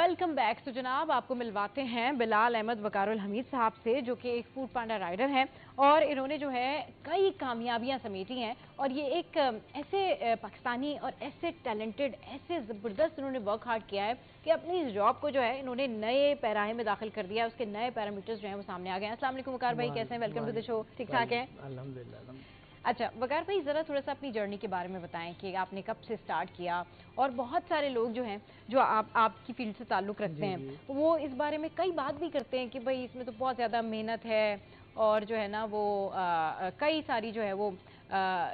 Welcome back. तो जनाब आपको मिलवाते हैं बिलाल अहमद वकारुल हमीद साहब से, जो कि एक फूड पांडा राइडर हैं और इन्होंने जो है कई कामयाबियां समेटी हैं। और ये एक ऐसे पाकिस्तानी और ऐसे टैलेंटेड, ऐसे ज़बरदस्त इन्होंने वर्क हार्ड किया है कि अपनी जॉब को जो है इन्होंने नए पैराहे में दाखिल कर दिया है। उसके नए पैरामीटर्स जो हैं वो सामने आ गए हैं। अस्सलाम वालेकुम वकार भाई, कैसे हैं? Welcome to the show. ठीक ठाक है? अल्हम्दुलिल्लाह। अच्छा वकार भाई, ज़रा थोड़ा सा अपनी जर्नी के बारे में बताएं कि आपने कब से स्टार्ट किया। और बहुत सारे लोग जो हैं जो आपकी फील्ड से ताल्लुक़ रखते हैं वो इस बारे में कई बात भी करते हैं कि भाई इसमें तो बहुत ज़्यादा मेहनत है और जो है ना वो कई सारी जो है वो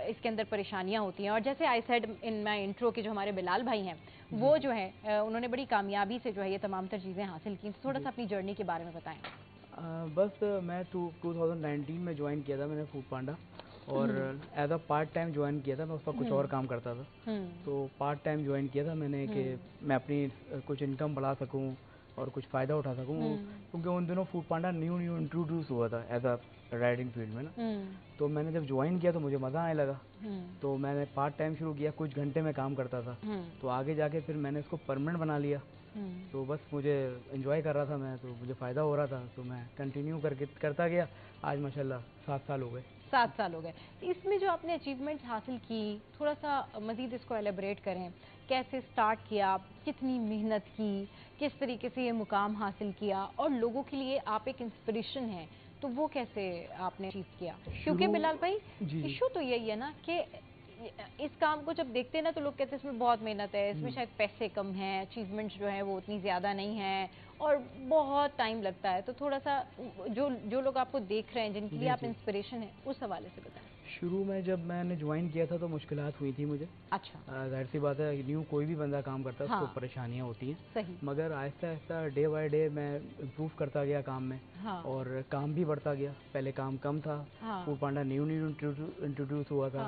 इसके अंदर परेशानियां होती हैं। और जैसे I said in my intro के जो हमारे बिलाल भाई हैं वो जो है उन्होंने बड़ी कामयाबी से जो है ये तमाम तर चीज़ें हासिल की। तो थोड़ा सा अपनी जर्नी के बारे में बताएं। बस मैं 2019 में ज्वाइन किया था मैंने फूड पांडा, और as a part time join किया था। मैं उस पर कुछ और काम करता था, तो पार्ट टाइम ज्वाइन किया था मैंने कि मैं अपनी कुछ इनकम बढ़ा सकूं और कुछ फ़ायदा उठा सकूं, क्योंकि उन दिनों फूड पांडा न्यू इंट्रोड्यूस हुआ था एज अ राइडिंग फील्ड में ना। तो मैंने जब ज्वाइन किया तो मुझे मज़ा आने लगा, तो मैंने पार्ट टाइम शुरू किया, कुछ घंटे में काम करता था। तो आगे जाके फिर मैंने इसको परमानेंट बना लिया। तो बस मुझे एंजॉय कर रहा था मैं, तो मुझे फ़ायदा हो रहा था, तो मैं कंटिन्यू करके करता गया। आज माशाल्लाह 7 साल हो गए। 7 साल हो गए। इसमें जो आपने अचीवमेंट्स हासिल की, थोड़ा सा मज़ीद इसको एलेबरेट करें। कैसे स्टार्ट किया, कितनी मेहनत की, किस तरीके से ये मुकाम हासिल किया, और लोगों के लिए आप एक इंस्पिरेशन हैं, तो वो कैसे आपने अचीव किया? क्योंकि बिलाल भाई इशू तो यही है ना कि इस काम को जब देखते हैं ना तो लोग कहते हैं इसमें बहुत मेहनत है, इसमें शायद पैसे कम हैं, अचीवमेंट्स जो हैं वो उतनी ज़्यादा नहीं हैं और बहुत टाइम लगता है। तो थोड़ा सा जो जो लोग आपको देख रहे हैं, जिनके लिए आप इंस्पिरेशन हैं, उस हवाले से बताएं। शुरू में जब मैंने ज्वाइन किया था तो मुश्किलात हुई थी मुझे। अच्छा। जाहिर सी बात है, न्यू कोई भी बंदा काम करता है उसको परेशानियां होती हैं। सही। मगर Aahista Aahista day by day मैं इम्प्रूव करता गया काम में, और काम भी बढ़ता गया। पहले काम कम था, फूड पांडा न्यू इंट्रोड्यूस हुआ था,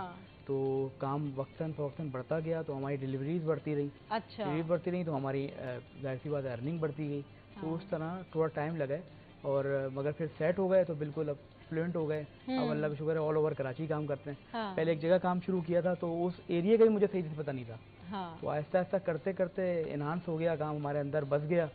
तो काम वक्तन फवक्तन बढ़ता गया, तो हमारी डिलीवरीज बढ़ती रही। अच्छा। डिलीवरी बढ़ती रही तो हमारी जाहिर सी बात है अर्निंग बढ़ती गई। तो उस तरह थोड़ा टाइम लगा, और मगर फिर सेट हो गए, तो बिल्कुल अब फ्लुएंट हो गए। अब अल्लाह का शुक्र है, ऑल ओवर कराची काम करते हैं। पहले एक जगह काम शुरू किया था तो उस एरिया का भी मुझे सही से पता नहीं था। तो आहिस्ता आहिस्ता करते करते एनहांस हो गया, काम हमारे अंदर बस गया,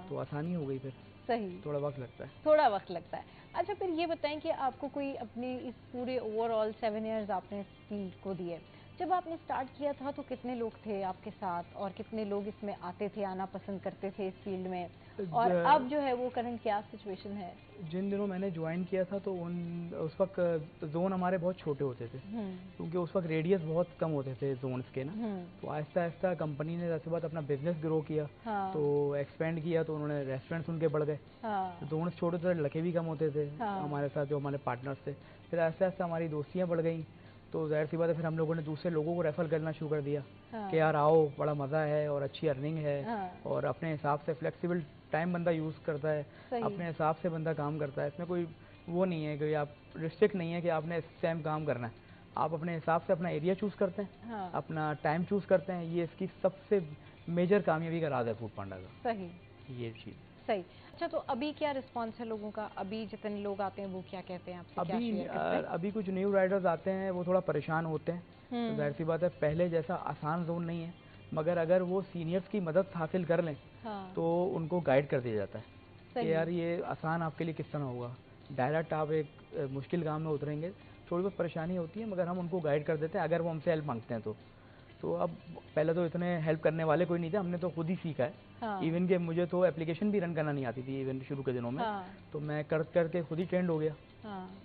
तो आसानी हो गई। फिर सही, थोड़ा वक्त लगता है। थोड़ा वक्त लगता है। अच्छा, फिर ये बताएं कि आपको कोई अपने इस पूरे ओवरऑल 7 ईयर्स आपने इस फील्ड को दिए, जब आपने स्टार्ट किया था तो कितने लोग थे आपके साथ और कितने लोग इसमें आते थे, आना पसंद करते थे इस फील्ड में, और अब जो है वो करंट क्या सिचुएशन है? जिन दिनों मैंने ज्वाइन किया था तो उस वक्त जोन हमारे बहुत छोटे होते थे, क्योंकि उस वक्त रेडियस बहुत कम होते थे जोन्स के ना। तो आहिस्ता आहिस्ता कंपनी ने जैसे बात अपना बिजनेस ग्रो किया, तो एक्सपेंड किया, तो उन्होंने रेस्टोरेंट्स उनके बढ़ गए। जोन्स छोटे थे, लड़के भी कम होते थे हमारे साथ, जो हमारे पार्टनर्स थे। फिर आहिस्ता आहिस्ता हमारी दोस्तियाँ बढ़ गई, तो जाहिर सी बात है फिर हम लोगों ने दूसरे लोगों को रेफर करना शुरू कर दिया कि यार आओ, बड़ा मज़ा है और अच्छी अर्निंग है, और अपने हिसाब से फ्लेक्सिबल टाइम बंदा यूज़ करता है, अपने हिसाब से बंदा काम करता है। इसमें कोई वो नहीं है कि आप रिस्ट्रिक्ट नहीं है कि आपने इस टाइम काम करना है। आप अपने हिसाब से अपना एरिया चूज़ करते हैं, अपना टाइम चूज़ करते हैं। ये इसकी सबसे मेजर कामयाबी का राज है फूड पांडा का। सही, ये चीज़ सही। अच्छा, तो अभी क्या रिस्पांस है लोगों का? अभी जितने लोग आते हैं वो क्या कहते हैं आपसे? अभी कुछ न्यू राइडर्स आते हैं, वो थोड़ा परेशान होते हैं। तो जाहिर सी बात है, पहले जैसा आसान जोन नहीं है, मगर अगर वो सीनियर्स की मदद हासिल कर लें तो उनको गाइड कर दिया जाता है कि यार ये आसान आपके लिए किस तरह होगा। डायरेक्ट आप एक मुश्किल काम में उतरेंगे, थोड़ी बहुत परेशानी होती है, मगर हम उनको गाइड कर देते हैं अगर वो हमसे हेल्प मांगते हैं तो अब पहले तो इतने हेल्प करने वाले कोई नहीं थे, हमने तो खुद ही सीखा है। इवन के मुझे तो एप्लीकेशन भी रन करना नहीं आती थी इवन शुरू के दिनों में, तो मैं करके खुद ही ट्रेंड हो गया।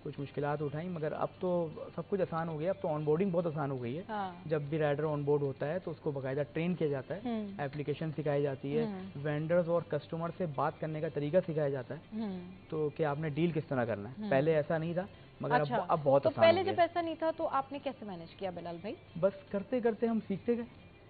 कुछ मुश्किलात उठाई, मगर अब तो सब कुछ आसान हो गया। अब तो ऑनबोर्डिंग बहुत आसान हो गई है। जब भी राइडर ऑनबोर्ड होता है तो उसको बाकायदा ट्रेन किया जाता है, एप्लीकेशन सिखाई जाती है, वेंडर्स और कस्टमर से बात करने का तरीका सिखाया जाता है, तो कि आपने डील किस तरह करना है। पहले ऐसा नहीं था, मगर अब बहुत आसान हो गया। पहले जब ऐसा नहीं था तो आपने कैसे मैनेज किया बिलाल भाई? बस करते करते हम सीखते गए।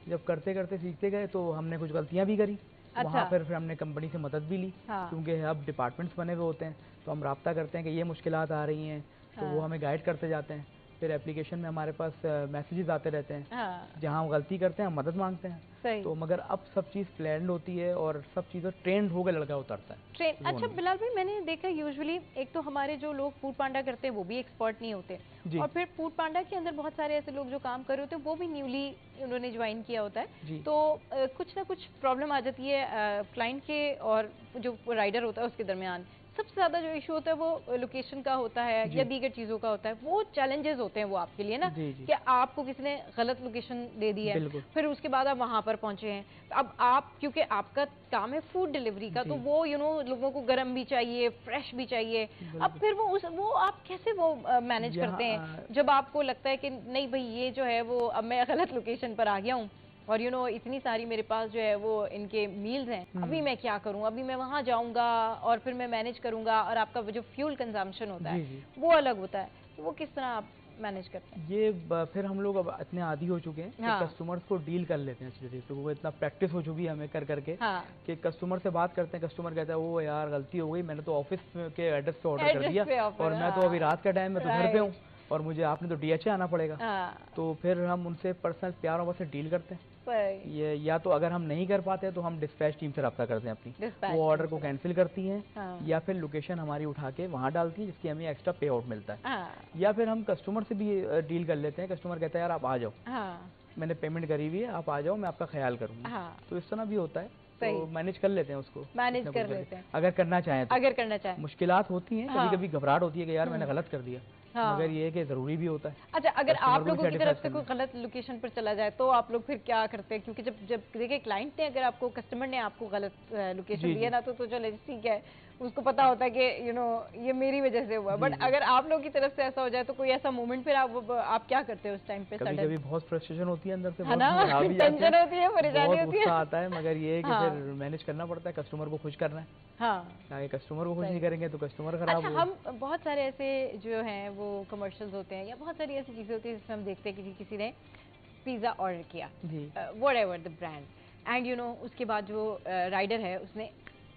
जब करते करते सीखते गए तो हमने कुछ गलतियां भी करी। वहाँ फिर हमने कंपनी से मदद भी ली, क्योंकि अब डिपार्टमेंट्स बने हुए होते हैं, तो हम राब्ता करते हैं कि ये मुश्किलात आ रही हैं, तो वो हमें गाइड करते जाते हैं। फिर एप्लीकेशन में हमारे पास मैसेजेस आते रहते हैं, जहाँ हम गलती करते हैं हम मदद मांगते हैं। तो मगर अब सब चीज़ प्लान्ड होती है और सब चीज़ें ट्रेंड होकर लड़का उतरता है ट्रेन। अच्छा बिलाल भाई, मैंने देखा यूजुअली एक तो हमारे जो लोग फूड पांडा करते हैं वो भी एक्सपर्ट नहीं होते, और फिर फूड पांडा के अंदर बहुत सारे ऐसे लोग जो काम कर रहे होते हैं वो भी न्यूली उन्होंने ज्वाइन किया होता है, तो कुछ ना कुछ प्रॉब्लम आ जाती है क्लाइंट के और जो राइडर होता है उसके दरमियान। सबसे ज्यादा जो इशू होता है वो लोकेशन का होता है या दीगर चीजों का होता है, वो चैलेंजेस होते हैं वो आपके लिए ना, कि आपको किसी ने गलत लोकेशन दे दी है, फिर उसके बाद आप वहां पर पहुंचे हैं, अब आप क्योंकि आपका काम है फूड डिलीवरी का, तो वो लोगों को गर्म भी चाहिए, फ्रेश भी चाहिए, अब फिर वो आप कैसे वो मैनेज करते हैं जब आपको लगता है कि नहीं भाई ये जो है वो अब मैं गलत लोकेशन पर आ गया हूँ और इतनी सारी मेरे पास जो है वो इनके मील्स हैं, अभी मैं क्या करूं, अभी मैं वहां जाऊंगा और फिर मैं मैनेज करूंगा, और आपका जो फ्यूल कंजम्पशन होता है वो अलग होता है, तो वो किस तरह आप मैनेज करते हैं? ये फिर हम लोग अब इतने आदी हो चुके हैं कि कस्टमर्स को डील कर लेते हैं अच्छी तरीके से, वो इतना प्रैक्टिस हो चुकी है हमें कर करके कि कस्टमर से बात करते हैं, कस्टमर कहता है वो यार गलती हो गई, मैंने तो ऑफिस के एड्रेस पे ऑर्डर कर दिया और मैं तो अभी रात का टाइम में तो घर पे हूँ और मुझे आपने तो डीएचए आना पड़ेगा। तो फिर हम उनसे पर्सनल प्यार और से डील करते हैं। ये या तो अगर हम नहीं कर पाते तो हम डिस्पैच टीम से रब्ता करते हैं अपनी, वो ऑर्डर को कैंसिल करती हैं या फिर लोकेशन हमारी उठा के वहाँ डालती है जिसकी हमें एक्स्ट्रा पे आउट मिलता है, या फिर हम कस्टमर से भी डील कर लेते हैं। कस्टमर कहता है यार आप आ जाओ, मैंने पेमेंट करी हुई है, आप आ जाओ, मैं आपका ख्याल करूँगा, तो इस तरह भी होता है, तो मैनेज कर लेते हैं उसको, मैनेज कर लेते हैं अगर करना चाहें तो। अगर करना चाहें मुश्किलात होती हैं, कभी कभी घबराहट होती है कि यार मैंने गलत कर दिया, मगर ये है कि जरूरी भी होता है। अच्छा, अगर आप लोगों की तरफ से कोई गलत लोकेशन पर चला जाए तो आप लोग फिर क्या करते हैं? क्योंकि जब जब देखिए क्लाइंट ने अगर आपको, कस्टमर ने आपको गलत लोकेशन दिया ना, तो चलो ठीक है, उसको पता होता है कि ये मेरी वजह से हुआ, बट अगर आप लोग की तरफ से ऐसा हो जाए तो कोई ऐसा मोमेंट फिर आप क्या करते हो उस टाइम पे? कभी बहुत फ्रस्ट्रेशन होती है अंदर से, टेंशन होती है, परेशानी होती है, आता है, मगर ये है कि फिर मैनेज करना पड़ता है, कस्टमर को खुश करना है। कस्टमर को खुश नहीं करेंगे तो कस्टमर खराब होगा। हम बहुत सारे ऐसे जो हैं वो कमर्शियल्स होते हैं या बहुत सारी ऐसी चीजें होती है जिसमें हम देखते हैं कि किसी ने पिज्जा ऑर्डर किया, व्हाटएवर द ब्रांड, एंड उसके बाद जो राइडर है उसने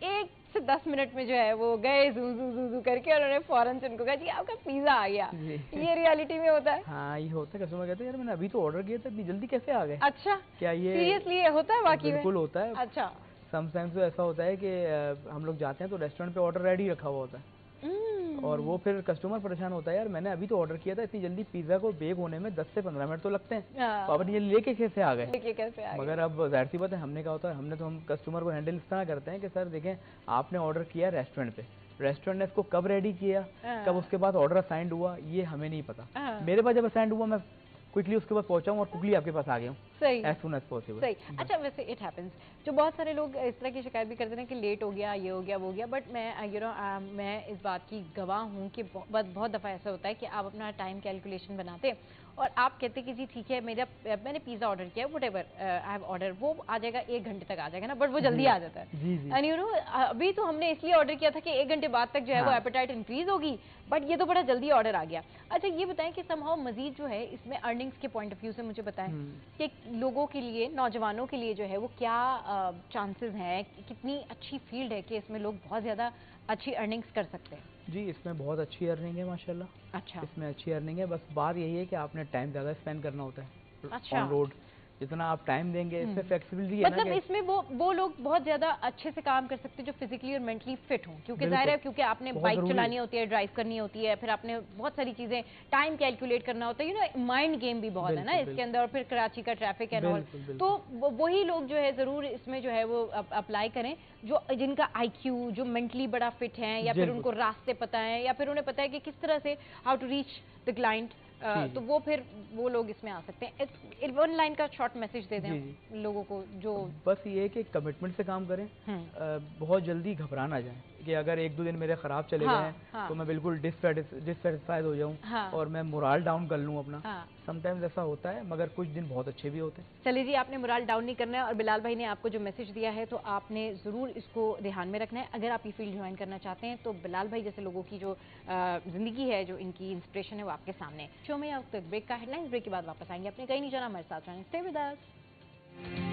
1 से 10 मिनट में जो है वो गए जू करके और उन्होंने फौरन से उनको कहा जी आपका पिज्जा आ गया। ये रियलिटी में होता है? हाँ, ये होता है। कस्टमर कहते हैं यार मैंने अभी तो ऑर्डर किया था, इतनी जल्दी कैसे आ गए? अच्छा, क्या ये सीरियसली ये होता है? वाकई में बिल्कुल होता है। अच्छा, समटाइम्स तो ऐसा होता है कि हम लोग जाते हैं तो रेस्टोरेंट पे ऑर्डर रेडी रखा हुआ होता है और वो फिर कस्टमर परेशान होता है, यार मैंने अभी तो ऑर्डर किया था, इतनी जल्दी पिज्जा को बेक होने में 10 से 15 मिनट तो लगते हैं, तो अब ये लेके कैसे आ गए? मगर अब जाहिर सी बात है, हमने कहा होता है, हम कस्टमर को हैंडल इस तरह करते हैं कि सर देखें आपने ऑर्डर किया रेस्टोरेंट पे, रेस्टोरेंट ने इसको कब रेडी किया, कब उसके बाद ऑर्डर असाइंड हुआ, ये हमें नहीं पता। मेरे पास जब असाइंड हुआ मैं क्विकली उसके पास पहुंचा हूं और क्विकली आपके पास आ गया हूं, सही, एज सून एज पॉसिबल। सही। अच्छा, वैसे इट हैपेंस, जो बहुत सारे लोग इस तरह की शिकायत भी करते हैं कि लेट हो गया, ये हो गया, वो हो गया, बट मैं मैं इस बात की गवाह हूँ कि बहुत दफ़ा ऐसा होता है कि आप अपना टाइम कैलकुलेशन बनाते और आप कहते कि जी ठीक है मैंने पिज़्ज़ा ऑर्डर किया, व्हाटएवर आई हैव ऑर्डर, वो आ जाएगा 1 घंटे तक आ जाएगा ना, बट वो जल्दी आ जाता है। एंड अभी तो हमने इसलिए ऑर्डर किया था कि 1 घंटे बाद तक जो है वो एपेटाइट इंक्रीज होगी, बट ये तो बड़ा जल्दी ऑर्डर आ गया। अच्छा, ये बताएं कि समहाउ मजीद जो है इसमें अर्निंग्स के पॉइंट ऑफ व्यू से मुझे बताएं कि लोगों के लिए, नौजवानों के लिए जो है वो क्या चांसेस हैं, कितनी अच्छी फील्ड है कि इसमें लोग बहुत ज़्यादा अच्छी अर्निंग्स कर सकते हैं? जी, इसमें बहुत अच्छी अर्निंग है माशाल्लाह। अच्छा, इसमें अच्छी अर्निंग है, बस बात यही है कि आपने टाइम ज़्यादा स्पेंड करना होता है। अच्छा, ऑन रोड जितना आप टाइम देंगे, इसमें फ्लेक्सिबिलिटी है, मतलब इसमें वो लोग बहुत ज्यादा अच्छे से काम कर सकते हैं जो फिजिकली और मेंटली फिट हों, क्योंकि जाहिर है क्योंकि आपने बाइक चलानी होती है, ड्राइव करनी होती है, फिर आपने बहुत सारी चीजें टाइम कैलकुलेट करना होता है, माइंड गेम भी बहुत है ना इसके अंदर, और फिर कराची का ट्रैफिक एंड ऑल, तो वही लोग जो है जरूर इसमें जो है वो अप्लाई करें जिनका IQ, जो मेंटली बड़ा फिट है, या फिर उनको रास्ते पता है, या फिर उन्हें पता है कि किस तरह से how to reach the client, तो वो लोग इसमें आ सकते हैं। 1 लाइन का शॉर्ट मैसेज दे दें लोगों को जो, बस ये है कि कमिटमेंट से काम करें, बहुत जल्दी घबरा ना जाएं कि अगर 1-2 दिन मेरे खराब चले गए तो मैं बिल्कुल डिससेटिस्फाइड हो जाऊं और मैं मोरल डाउन कर लूं अपना। समटाइम्स ऐसा होता है, मगर कुछ दिन बहुत अच्छे भी होते हैं। चलिए जी, आपने मोरल डाउन नहीं करना है, और बिलाल भाई ने आपको जो मैसेज दिया है तो आपने जरूर इसको ध्यान में रखना है। अगर आप ये फील्ड ज्वाइन करना चाहते हैं तो बिलाल भाई जैसे लोगों की जो जिंदगी है, जो इनकी इंस्पिरेशन है, वो आपके सामने। शो में अब तक ब्रेक का हेडलाइंस, ब्रेक के बाद वापस आएंगे। अपने कहीं नहीं जाना, हमारे साथ रहना, स्टे विद अस।